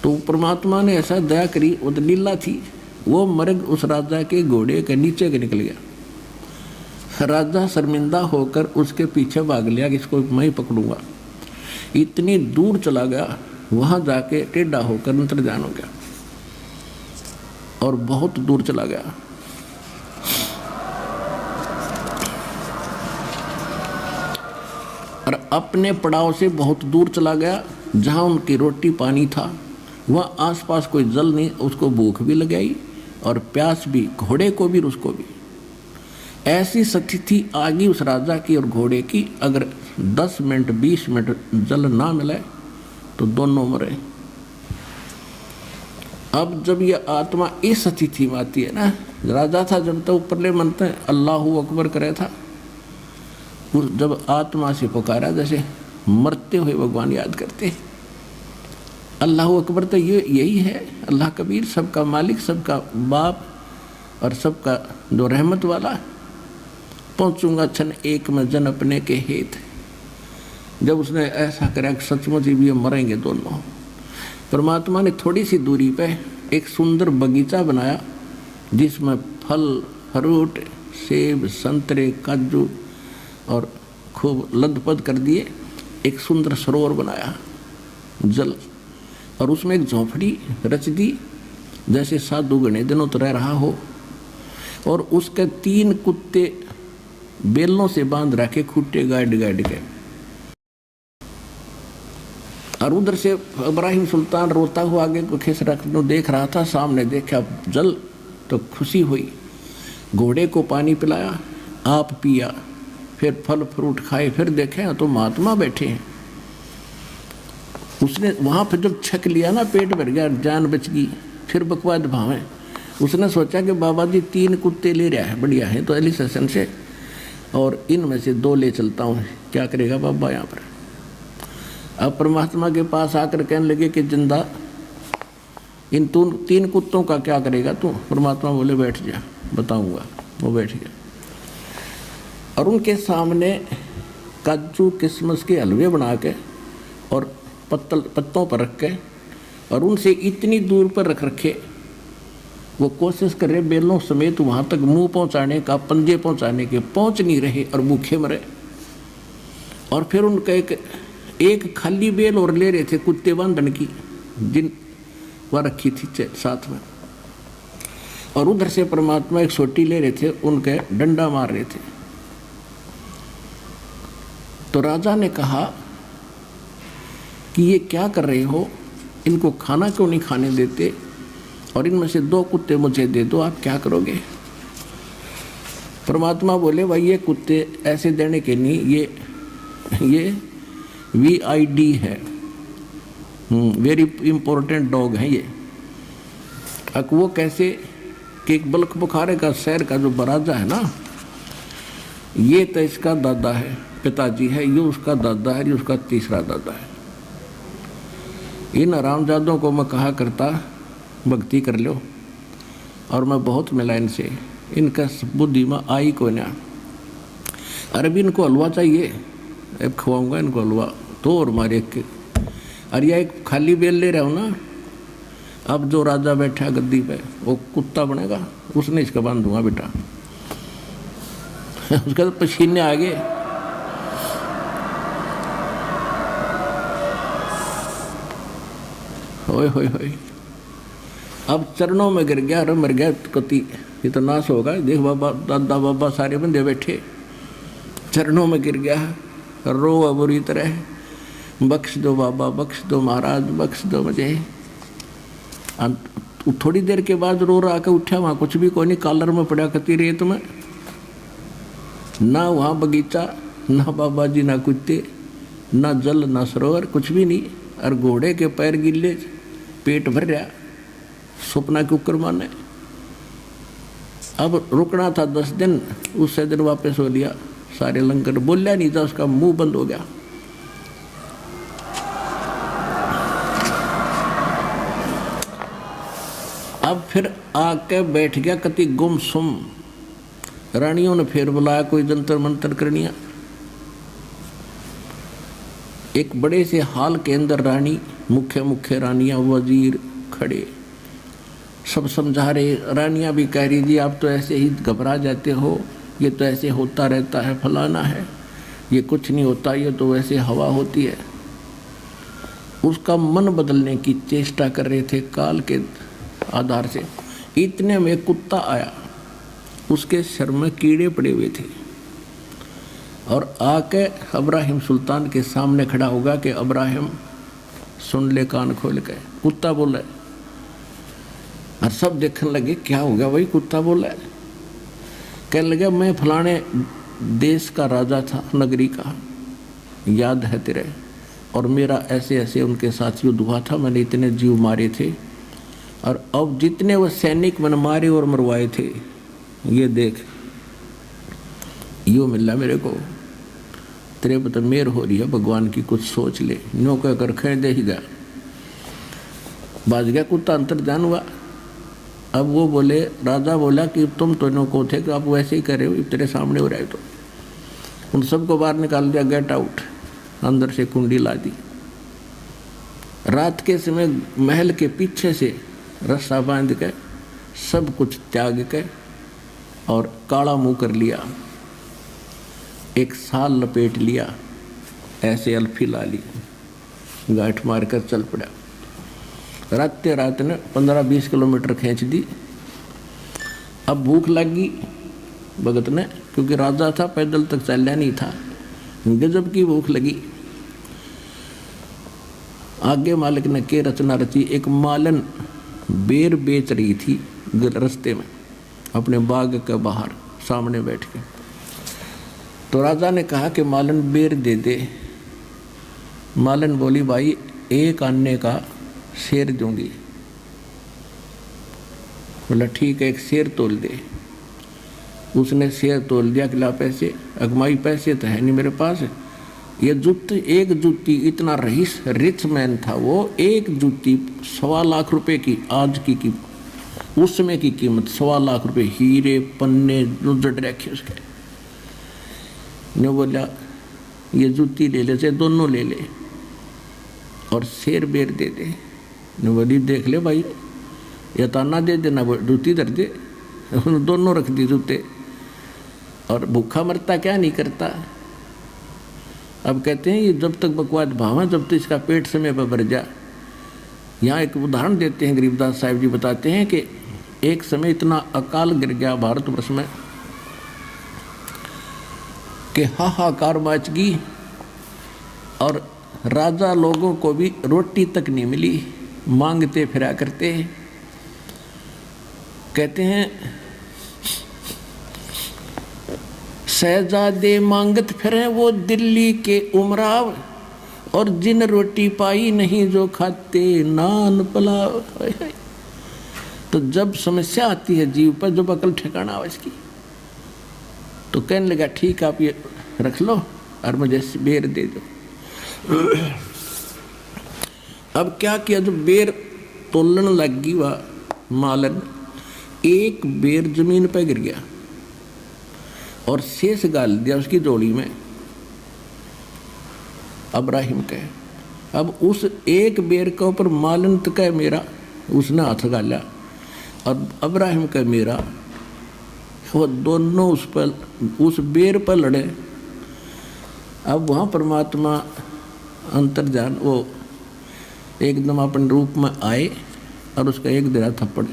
तो परमात्मा ने ऐसा दया करी, वो तो लीला थी, वो मृग उस राजा के घोड़े के नीचे के निकल गया। राजा शर्मिंदा होकर उसके पीछे भाग लिया कि इसको मैं ही पकड़ूंगा। इतनी दूर चला गया, वहां जाके टेढ़ा होकर अंतर्ध्यान हो गया, और बहुत दूर चला गया। और अपने पड़ाव से बहुत दूर चला गया, जहां उनकी रोटी पानी था, वहाँ आसपास कोई जल नहीं, उसको भूख भी लगाई और प्यास भी, घोड़े को भी उसको भी। ऐसी स्थिति आ गई उस राजा की और घोड़े की, अगर 10 मिनट 20 मिनट जल ना मिले तो दोनों मरे। अब जब ये आत्मा इस स्थिति में आती है ना, राजा था जब तक ऊपरले मनते अल्लाहू अकबर करे था, जब आत्मा से पुकारा जैसे मरते हुए भगवान याद करते, अल्लाह अकबर तो ये यही है, अल्लाह कबीर, सबका मालिक, सबका बाप और सबका जो रहमत वाला। पहुँचूंगा क्षण एक में जन अपने के हेत। जब उसने ऐसा करा कि सचमुच ही भी मरेंगे दोनों, परमात्मा ने थोड़ी सी दूरी पे एक सुंदर बगीचा बनाया जिसमें फल फ्रूट, सेब, संतरे, काजू और खूब लदपद कर दिए। एक सुंदर सरोवर बनाया जल, और उसमें एक झोंपड़ी रच दी जैसे साधु घने दिनों तो रह रहा हो, और उसके 3 कुत्ते बेलों से बांध रखे, खूटे गाड़ गाड़ के। और उधर से इब्राहिम सुल्तान रोता हुआ आगे को खिस रखने देख रहा था। सामने देखा जल तो खुशी हुई, घोड़े को पानी पिलाया, आप पिया, फिर फल फ्रूट खाए, फिर देखे तो महात्मा बैठे हैं। उसने वहाँ पर जब छक लिया ना, पेट भर गया, जान बच गई, फिर बकवाद भावे। उसने सोचा कि बाबा जी 3 कुत्ते ले रहा है, बढ़िया है तो एली सेशन से, और इनमें से 2 ले चलता हूँ। क्या करेगा बाबा यहाँ पर? अब परमात्मा के पास आकर कहने लगे कि जिंदा इन 3 कुत्तों का क्या करेगा तू? परमात्मा बोले बैठ जा, बताऊंगा। वो बैठ गया और उनके सामने काजू किशमिश के हलवे बना के और पत्तों पर रख के, और उनसे इतनी दूर पर रख रखे, वो कोशिश कर रहे बेलों समेत वहाँ तक मुंह पहुँचाने का, पंजे पहुँचाने के, पहुँच नहीं रहे और भूखे मरे। और फिर उनका एक खाली बेल और ले रहे थे कुत्ते बांधन की, जिन वह रखी थी साथ में, और उधर से परमात्मा एक सोटी ले रहे थे, उनके डंडा मार रहे थे। तो राजा ने कहा कि ये क्या कर रहे हो, इनको खाना क्यों नहीं खाने देते, और इनमें से 2 कुत्ते मुझे दे दो, आप क्या करोगे? परमात्मा बोले भाई ये कुत्ते ऐसे देने के नहीं, ये VID है, वेरी इम्पोर्टेंट डॉग है ये। अब वो कैसे कि एक बल्क बुखारे का शहर का जो राजा है ना, ये तो इसका दादा है, पिताजी है, ये उसका दादा है, ये उसका तीसरा दादा है। इन हरामजादों को मैं कहा करता भक्ति कर लो, और मैं बहुत मिला इनसे, इनका बुद्धि में आई को ना। अरे भी इनको हलवा चाहिए, अब खवाऊंगा इनको हलवा, तो और मारे के। अरे यह एक खाली बेल ले रहा हूँ ना, अब जो राजा बैठा गद्दी पे वो कुत्ता बनेगा, उसने इसका बांध दूंगा बेटा। उसका तो पसीने आ गए। होए होए होए, अब चरणों में गिर गया, अरे मर गया कति, ये तो नाश होगा। देख बाबा, दादा बाबा सारे बंदे बैठे, चरणों में गिर गया, रो बुरी तरह, बख्श दो बाबा, बख्श दो महाराज, बख्श दो मुझे। थोड़ी देर के बाद रो रहा के उठा, वहाँ कुछ भी कोई नहीं, कॉलर में पड़ा कती रेत में, ना वहाँ बगीचा, ना बाबा जी, ना कुत्ते, ना जल, ना सरोवर, कुछ भी नहीं। और घोड़े के पैर गिल्ले, पेट भर रहा, सपना के ऊपर माने। अब रुकना था 10 दिन, उससे दिन वापस हो लिया। सारे लंगर बोलिया नहीं था, उसका मुंह बंद हो गया। अब फिर आके बैठ गया कति गुमसुम। रानियों ने फिर बुलाया, कोई जंतर मंतर करनिया। एक बड़े से हाल के अंदर रानी, मुख्य रानियां, वजीर खड़े, सब समझा रहे। रानियां भी कह रही जी आप तो ऐसे ही घबरा जाते हो, ये तो ऐसे होता रहता है, फलाना है, ये कुछ नहीं होता, ये तो वैसे हवा होती है। उसका मन बदलने की चेष्टा कर रहे थे काल के आधार से। इतने में कुत्ता आया, उसके सिर में कीड़े पड़े हुए थे, और आके इब्राहिम सुल्तान के सामने खड़ा होगा कि इब्राहिम सुन ले कान खोल के। कुत्ता बोला, और सब देखने लगे क्या हो गया भाई, कुत्ता बोला। कहने लगे मैं फलाने देश का राजा था, नगरी का, याद है तेरे, और मेरा ऐसे ऐसे उनके साथ युद्ध हुआ था, मैंने इतने जीव मारे थे, और अब जितने वो सैनिक मैंने मारे और मरवाए थे ये देख, यूँ मिला मेरे को, तेरे पर तो मेहर हो रही है भगवान की, कुछ सोच ले। नो कह कर खेड़ दे ही गया, बाज गया कुत्ता, अंतर ध्यान हुआ। अब वो बोले, राजा बोला कि तुम तो नो को थे कि आप वैसे ही कर रहे हो, तेरे सामने हो रहा है। तो उन सबको बाहर निकाल दिया, गेट आउट, अंदर से कुंडी ला दी। रात के समय महल के पीछे से रस्सा बांध के सब कुछ त्याग के और काला मुंह कर लिया, एक साल लपेट लिया, ऐसे अल्फी ला ली, गांठ मार कर चल पड़ा। रात ने 15-20 किलोमीटर खींच दी। अब भूख लगी भगत ने, क्योंकि राजा था, पैदल तक चलना नहीं था, गजब की भूख लगी। आगे मालिक ने के रचना रची, एक मालन बेर बेच रही थी रास्ते में अपने बाग के बाहर सामने बैठ के। तो राजा ने कहा कि मालन बेर दे दे। मालन बोली, भाई एक आने का शेर दूंगी। बोला ठीक है, एक शेर तोल दे। उसने शेर तोल दिया, खिला पैसे, अगमाई पैसे तो है नहीं मेरे पास। ये जूती, एक जूती, इतना रिच मैन था वो, एक जूती 1.25 लाख रुपए की, आज की उस समय की कीमत 1.25 लाख रुपए, हीरे पन्ने जड़ रखे उसके। ने बोला ये जूती ले ले, से दोनों ले ले और शेर बेर दे दे। ने बोली देख ले भाई, या ताना दे देना, जूती धर दे। दोनों रख दी जूते, और भूखा मरता क्या नहीं करता। अब कहते हैं ये जब तक बकवास भावा, जब तक इसका पेट समय पर भर जा। यहाँ एक उदाहरण देते हैं, गरीबदास साहिब जी बताते हैं कि एक समय इतना अकाल गिर गया भारतवर्ष में कि हाहाकार मच गई, और राजा लोगों को भी रोटी तक नहीं मिली, मांगते फिरा करते। कहते हैं शहजादे मांगत फिरे वो दिल्ली के उमराव, और जिन रोटी पाई नहीं जो खाते नान पुलाव। तो जब समस्या आती है जीव पर, जब अकल ठिकाना हो इसकी, तो कहने लगा ठीक आप ये रख लो और मुझे बेर दे दो। अब क्या किया, जब बेर तोलन लग गई वह मालन, एक बेर जमीन पर गिर गया और शेष गाल दिया उसकी जोड़ी में अब्राहिम के। अब उस एक बेर के ऊपर मालन तक मेरा उसने हाथ गाला, और अब्राहिम का मेरा, वो दोनों उस बेर पर लड़े। अब वहाँ परमात्मा अंतर्जान वो एकदम अपने रूप में आए और उसका एक दिरा थप्पड़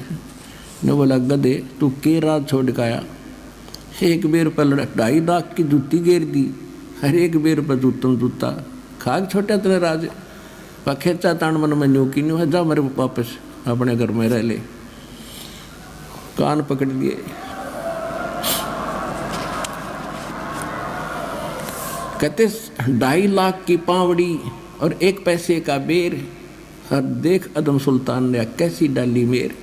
ने बोला, गधे तू के रात छोड़ के आया, एक बेर पर लड़ा, 2.5 लाख की जूती घेर दी, हर एक बेर पर जूतम जूता खाग छोटा तेरे राज खेचा तान मन में न्यू की न्यू है, जा मेरे वापस अपने घर में रह ले। कान पकड़ लिए, कहते 2.5 लाख की पावड़ी और 1 पैसे का बेर, और देख अदम सुल्तान ने कैसी डाली मेर।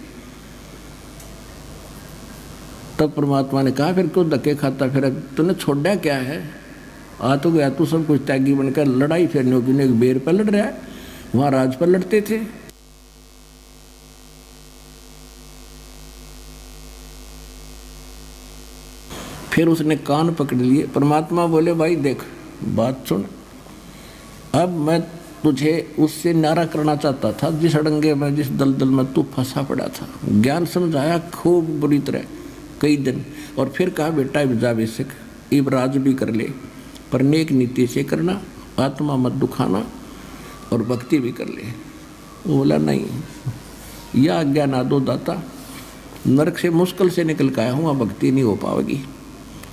तब परमात्मा ने कहा फिर क्यों धक्के खाता फिर, तूने छोड़ा क्या है, आ तो गया तू सब कुछ त्यागी बनकर, लड़ाई फिर ने एक बेर पर लड़ रहा है, वहां राज पर लड़ते थे। फिर उसने कान पकड़ लिए। परमात्मा बोले भाई देख बात सुन, अब मैं तुझे उससे नारा करना चाहता था जिस अड़ंगे में, जिस दलदल में तू फंसा पड़ा था। ज्ञान समझाया खूब बुरी तरह कई दिन, और फिर कहा बेटा जा बेशक इब राज भी कर ले, पर नेक नीति से करना, आत्मा मत दुखाना, और भक्ति भी कर ले। वो बोला नहीं, यह आज्ञा ना दो दाता, नरक से मुश्किल से निकल के आया हूँ, वहाँ भक्ति नहीं हो पाएगी।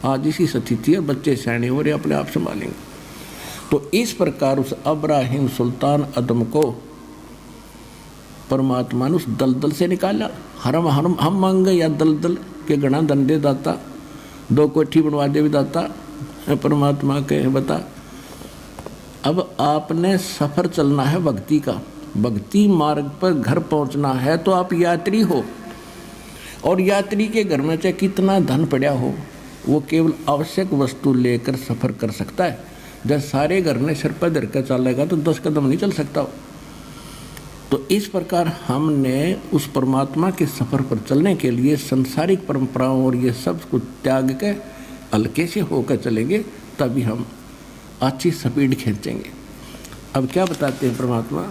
आज इसी स्थिति है, बच्चे सयाने हो रहे, अपने आप संभालेंगे। तो इस प्रकार उस अब्राहिम सुल्तान अदम को परमात्मा ने उस दलदल से निकाला। हम मांग गए या दलदल के गणा दंडे दाता, 2 कोठी बनवा दे भी दाता, परमात्मा के बता अब आपने सफर चलना है भक्ति का, भक्ति मार्ग पर घर पहुंचना है, तो आप यात्री हो। और यात्री के घर में चाहे कितना धन पड़ा हो, वो केवल आवश्यक वस्तु लेकर सफर कर सकता है। जब सारे घर ने सिर पर धर कर चलेगा तो 10 कदम नहीं चल सकता हो। तो इस प्रकार हमने उस परमात्मा के सफर पर चलने के लिए संसारिक परंपराओं और ये सब कुछ त्याग के हल्के से होकर चलेंगे, तभी हम अच्छी स्पीड खींचेंगे। अब क्या बताते हैं परमात्मा?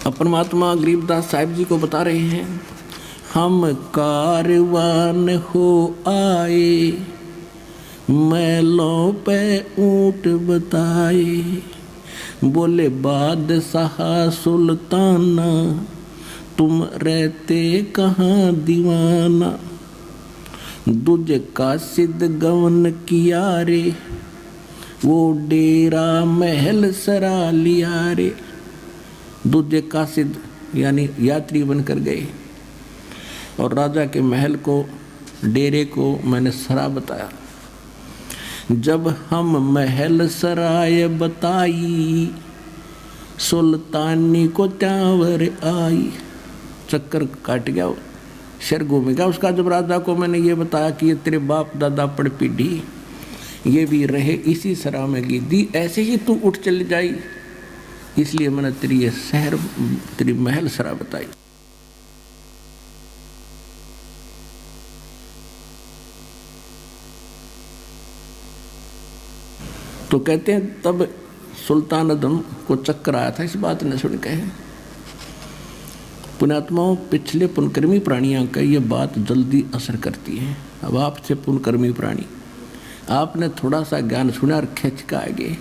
अब परमात्मा गरीबदास साहिब जी को बता रहे हैं, हम कारवान हो आए, मैलों पे ऊंट बताए, बोले बादशाह सुल्ताना, तुम रहते कहाँ दीवाना, दूजे कासिद गवन किया रे, वो डेरा महल सरा लिया रे। दूजे कासिद यानी यात्री बनकर गए और राजा के महल को, डेरे को मैंने सरा बताया। जब हम महल सराय बताई, सुल्तानी को त्यावर आई। चक्कर काट गया, सिर घूम गया उसका। जब राजा को मैंने ये बताया कि ये तेरे बाप दादा पड़ पीढ़ी ये भी रहे इसी सरा में गिद्दी, ऐसे ही तू उठ चली जाई, इसलिए मैंने तेरी ये शहर, तेरी महल सरा बताई। तो कहते हैं तब सुल्तान अदम को चक्कर आया था इस बात ने सुन के। पुण्यात्माओं, पिछले पुनकर्मी प्राणियों का ये बात जल्दी असर करती है। अब आपसे पुनकर्मी प्राणी, आपने थोड़ा सा ज्ञान सुना और खिंच का आगे,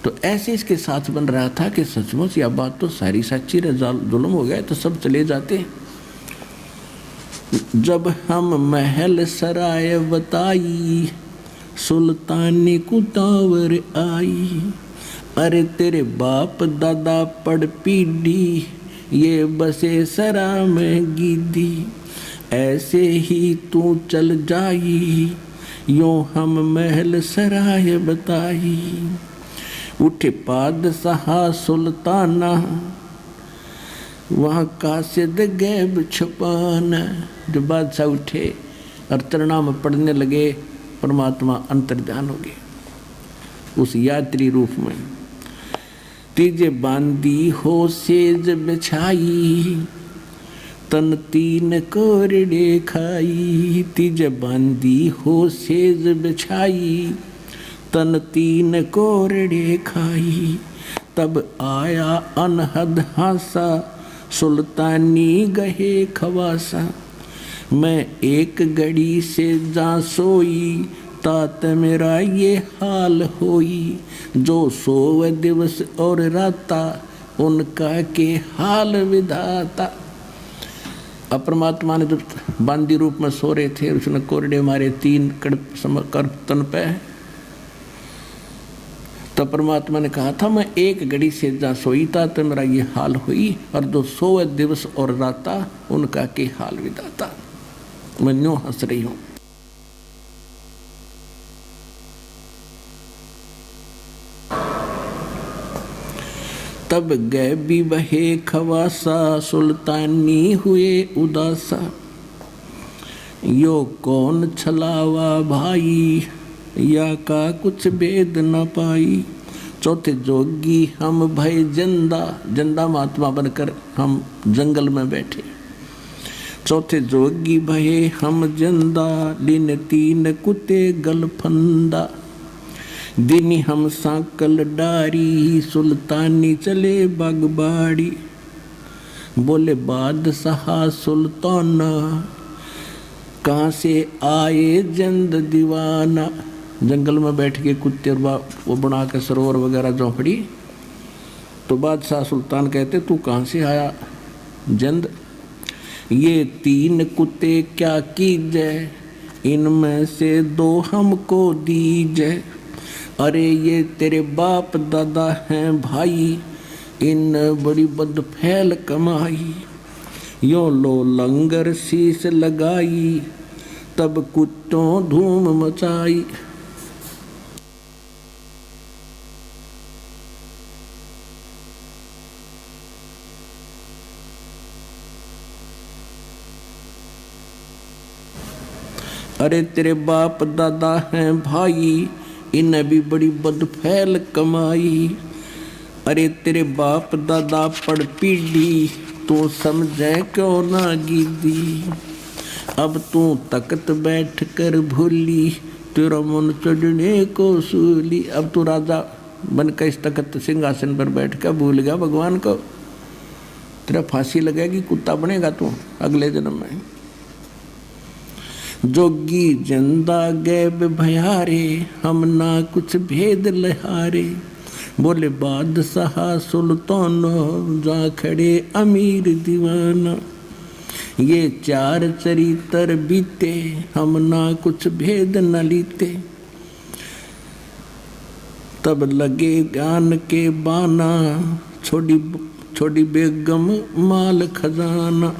तो ऐसे इसके साथ बन रहा था कि सचमुच यह बात तो सारी सच्ची रे, जुल्म हो गया तो सब चले जाते। जब हम महल सराय बताई, सुल्तानी कुतावर आई, अरे तेरे बाप दादा पड़ पीढ़ी, ये बसे सरा में गिद्दी, ऐसे ही तू चल जाई, यूं हम महल सराय बताई। उठे बादशाह सुल्ताना, वहाँ कासिद गैब छुपाना। जब बादशाह उठे और तरनाम पढ़ने लगे, परमात्मा अंतर्ध्यान हो गए उस यात्री रूप में। तीजे बांदी हो सेज बिछाई, तन तीन कोरड़े खाई। तीजे बांदी हो सेज बिछाई, तन तीन कोरड़े खाई। तब आया अनहद हासा, सुल्तानी गहे खवासा। मैं एक घड़ी से जा सोई, तात मेरा ये हाल होई। जो सोवे दिवस और राता, उनका के हाल विधाता। अब परमात्मा ने जब बांदी रूप में सो रहे थे, उसने कोरडे मारे 3 कर तन पे, तो परमात्मा ने कहा था मैं एक घड़ी से जा सोई था तो मेरा ये हाल हुई, और जो सोवे दिवस और राता, उनका के हाल विधाता। मैं यूं हंस रही हूं। तब गए भी बहे खवासा, सुल्तानी हुए उदासा। यो कौन छलावा भाई, या का कुछ भेद न पाई। चौथे जोगी हम भय जिंदा, जिंदा महात्मा बनकर हम जंगल में बैठे। चौथे जोगी भये हम जिंदा, दिन 3 कुत्ते गलफंदा। दिनी हम सांकल डारी, सुल्तानी चले बागबाड़ी। बोले बादशाह सुल्ताना, कहाँ से आए जिंद दीवाना। जंगल में बैठ के कुत्ते वो बना के सरोवर वगैरह झोंपड़ी। तो बादशाह सुल्तान कहते तू कहाँ से आया जिंद। ये 3 कुत्ते क्या कीजे, इनमें से 2 हमको दीजे। अरे ये तेरे बाप दादा हैं भाई, इन बड़ी बदफैल कमाई। यो लो लंगर शीश लगाई, तब कुत्तों धूम मचाई। अरे तेरे बाप दादा हैं भाई, इन्हें भी बड़ी बदफैल कमाई। अरे तेरे बाप दादा पढ़ पीढ़ी, तू समझे क्यों ना गिद्दी। अब तू तख्त बैठ कर भूली, तेरा मन चढ़ने को सूली। अब तू राजा बन के इस तख्त सिंहासन पर बैठ कर भूल गया भगवान को। तेरा फांसी लगेगी, कुत्ता बनेगा तू अगले जन्म में। जोगी जिंदा गैब भयारे, हम ना कुछ भेद लहारे। बोले बादशाह सुल्ताना, जा खड़े अमीर दीवाना। ये चार चरित्र बीते, हम ना कुछ भेद न लीते। तब लगे ज्ञान के बाना, छोड़ी बेगम माल खजाना।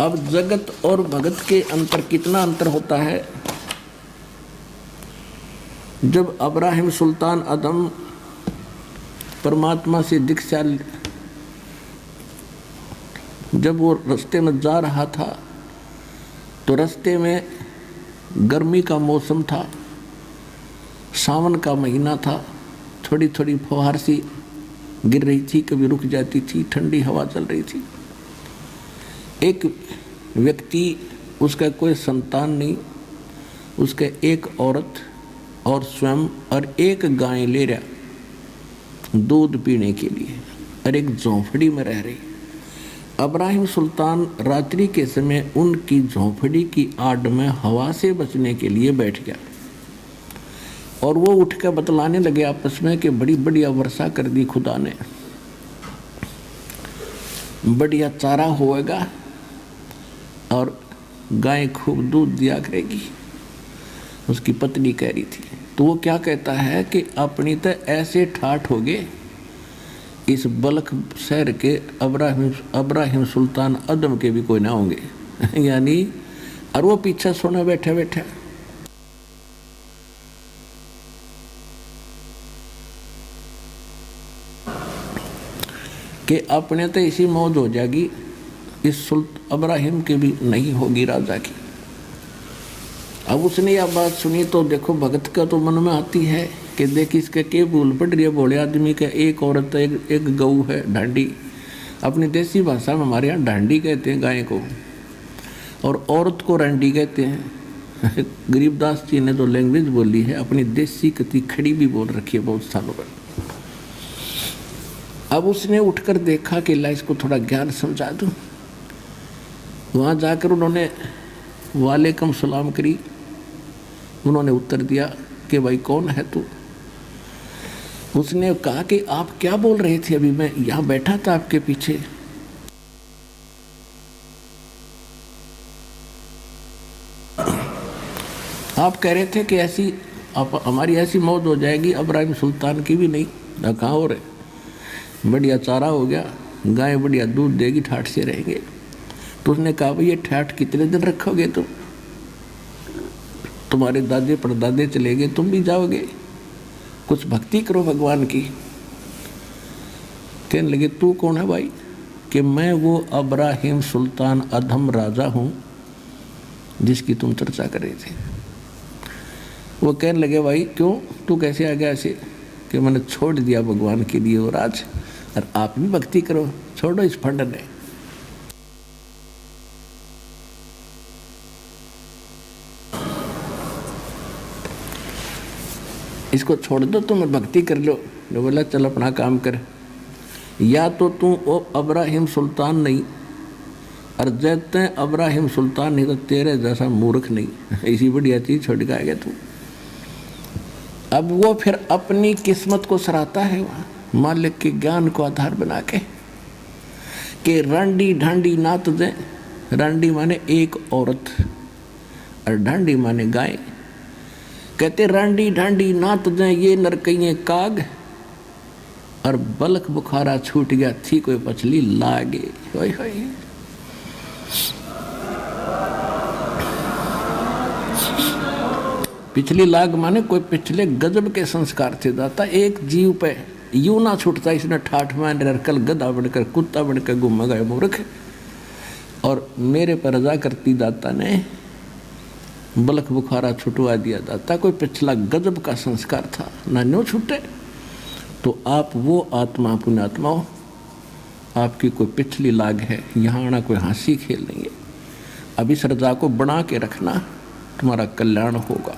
अब जगत और भगत के अंतर कितना अंतर होता है। जब अब्राहिम सुल्तान अदम परमात्मा से दीक्षा, जब वो रास्ते में जा रहा था तो रास्ते में गर्मी का मौसम था, सावन का महीना था, थोड़ी थोड़ी फुहार सी गिर रही थी, कभी रुक जाती थी, ठंडी हवा चल रही थी। एक व्यक्ति, उसका कोई संतान नहीं, उसके एक औरत और स्वयं और एक गाय ले रहा दूध पीने के लिए, और एक झोंपड़ी में रह रही। अब्राहिम सुल्तान रात्रि के समय उनकी झोंपड़ी की आड़ में हवा से बचने के लिए बैठ गया, और वो उठ कर बतलाने लगे आपस में कि बड़ी बढ़िया वर्षा कर दी खुदा ने, बढ़िया चारा होएगा और गाय खूब दूध दिया करेगी। उसकी पत्नी कह रही थी। तो वो क्या कहता है कि अपनी तो ऐसे ठाठ हो गए, इस बल्ख शहर के अब्राहिम सुल्तान अदम के भी कोई ना होंगे यानी, और वो पीछे सोना बैठा बैठा। कि अपने तो इसी मौज हो जाएगी, इस अब्राहिम के भी नहीं होगी राजा की। अब उसने यह बात सुनी तो देखो भगत का तो मन में आती है कि देख इसके के भूल पड़ रही है भोले आदमी का। एक औरत एक गऊ है ढांडी, अपनी देसी भाषा में हमारे यहाँ ढांडी कहते हैं गाय को, और औरत को रंडी कहते हैं। गरीबदास जी ने तो लैंग्वेज बोली है अपनी देसी कति खड़ी भी बोल रखी है बहुत सालों पर। अब उसने उठकर देखा कि ला इसको थोड़ा ज्ञान समझा दूं। वहाँ जाकर उन्होंने वालेकुम सलाम करी। उन्होंने उत्तर दिया कि भाई कौन है तू। उसने कहा कि आप क्या बोल रहे थे, अभी मैं यहाँ बैठा था आपके पीछे। आप कह रहे थे कि ऐसी हमारी ऐसी मौत हो जाएगी, अब्राहिम सुल्तान की भी नहीं। कहाँ हो रहे, बढ़िया चारा हो गया, गाय बढ़िया दूध देगी, ठाठ से रहेंगे। तो उसने कहा भाई ये ठाठ कितने दिन रखोगे तुम, तुम्हारे दादे परदादे चले गए, तुम भी जाओगे, कुछ भक्ति करो भगवान की। कहने लगे तू कौन है भाई? कि मैं वो अब्राहिम सुल्तान अधम राजा हूँ जिसकी तुम चर्चा कर रहे थे। वो कहने लगे भाई क्यों, तू कैसे आ गया ऐसे? कि मैंने छोड़ दिया भगवान के लिए वो राज, और आप भी भक्ति करो, छोड़ो इस फंड ने। इसको छोड़ दो, तुम भक्ति कर लो। जो बोला चल अपना काम कर। या तो तू वो अब्राहिम सुल्तान नहीं, और जैते अब्राहिम सुल्तान नहीं तो तेरे जैसा मूर्ख नहीं। इसी बढ़िया चीज छोड़ के आ गया तू। अब वो फिर अपनी किस्मत को सराहता है वहाँ मालिक के ज्ञान को आधार बना के कि रांडी ढांडी नात दे। रांडी माने एक औरत और ढांडी माने गाय। कहते रांडी ढांडी नात दें ये नरकइये काग, और बलक बुखारा छूट गया थी कोई पछली लागे। होय होय। पिछली लाग माने कोई पिछले गजब के संस्कार थे दाता। एक जीव पे यूं ना छूटता, इसने ठाठ मान कल गधा बनकर कुत्ता बनकर घूम गए मूर्ख, और मेरे पर रजा करती दाता ने बलक बुखारा छुटवा दिया। दाता कोई पिछला गजब का संस्कार था ना, न्यों छूटे। तो आप वो आत्मा पुण्यात्मा हो, आपकी कोई पिछली लाग है, यहाँ आना कोई हंसी खेल नहीं है। अब इस रजा को बना के रखना, तुम्हारा कल्याण होगा।